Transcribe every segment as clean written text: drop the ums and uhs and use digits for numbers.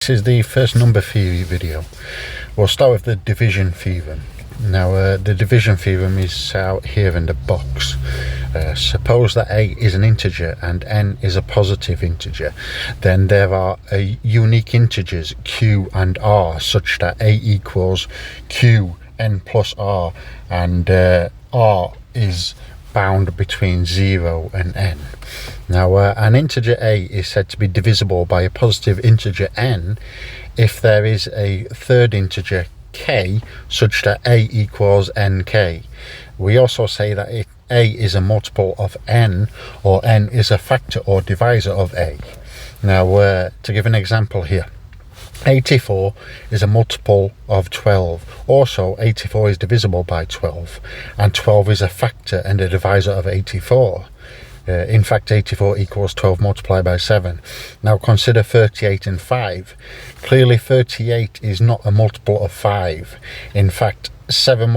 this is the first number theory video. We'll start with the division theorem. Now the division theorem is out here in the box. Suppose that a is an integer and n is a positive integer, then there are unique integers q and r such that a equals q n plus r, and r is bound between 0 and n. Now an integer a is said to be divisible by a positive integer n if there is a third integer k such that a equals nk. We also say that a is a multiple of n, or n is a factor or divisor of a. Now to give an example here, 84 is a multiple of 12. Also 84 is divisible by 12, and 12 is a factor and a divisor of 84. In fact, 84 equals 12 multiplied by 7. Now consider 38 and 5. Clearly 38 is not a multiple of 5. In fact, 7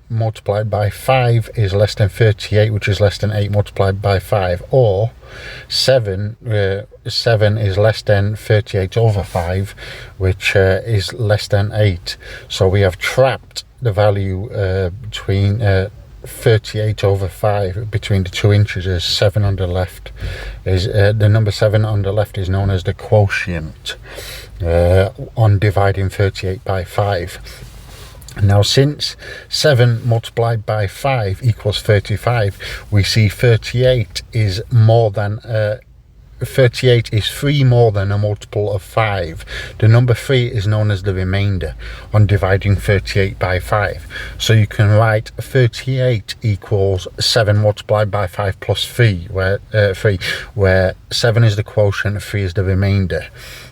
multiplied by 5 is less than 38, which is less than 8 multiplied by 5. Or 7 is less than 38 over 5, which is less than 8. So we have trapped the value between 38 over 5 between the two integers. 7 on the left is the number 7 on the left is known as the quotient on dividing 38 by 5. Now since 7 multiplied by 5 equals 35, we see 38 is more than 38 is 3 more than a multiple of 5. The number 3 is known as the remainder on dividing 38 by 5. So you can write 38 equals 7 multiplied by 5 plus 3, where 7 is the quotient, 3 is the remainder.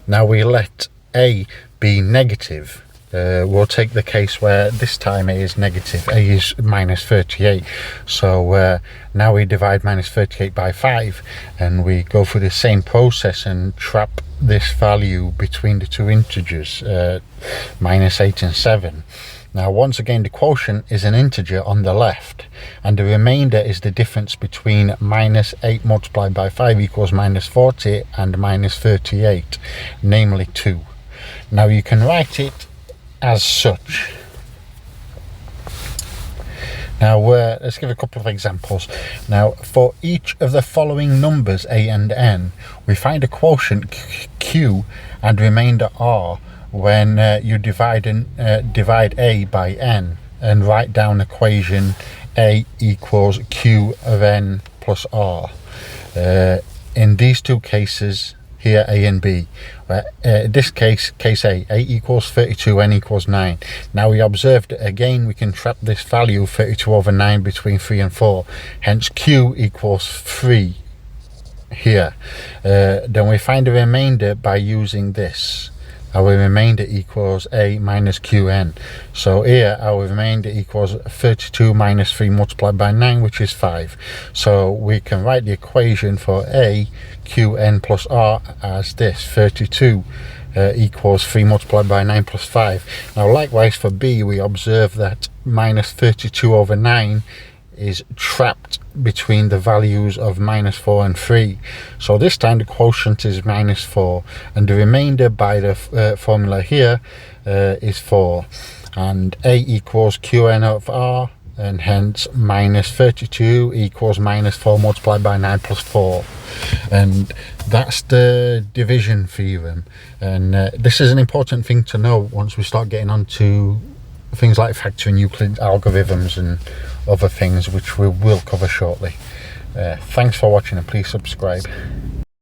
Now we let a be negative. We'll take the case where this time a is negative, a is minus 38. So now we divide minus 38 by 5, and we go through the same process and trap this value between the two integers, minus 8 and 7. Now once again, the quotient is an integer on the left, and the remainder is the difference between minus 8 multiplied by 5 equals minus 40 and minus 38, namely 2. Now you can write it as such. Now let's give a couple of examples. Now for each of the following numbers a and n, we find a quotient q and remainder r when you divide a by n and write down equation a equals q of n plus r. In these two cases here, a and b, this case a equals 32, n equals 9. Now we observed that again we can trap this value 32 over 9 between 3 and 4, hence q equals 3 here. Then we find the remainder by using this. Our remainder equals a minus qn. So here our remainder equals 32 minus 3 multiplied by 9, which is 5. So we can write the equation for a qn plus r as this: 32 equals 3 multiplied by 9 plus 5. Now likewise for b, we observe that minus 32 over 9 is trapped between the values of minus 4 and 3. So this time the quotient is minus 4, and the remainder by the formula here is 4, and a equals qn of r, and hence minus 32 equals minus 4 multiplied by 9 plus 4. And that's the division theorem. And this is an important thing to know once we start getting on to things like factoring, Euclid's algorithms and other things, which we will cover shortly. Thanks for watching, and please subscribe.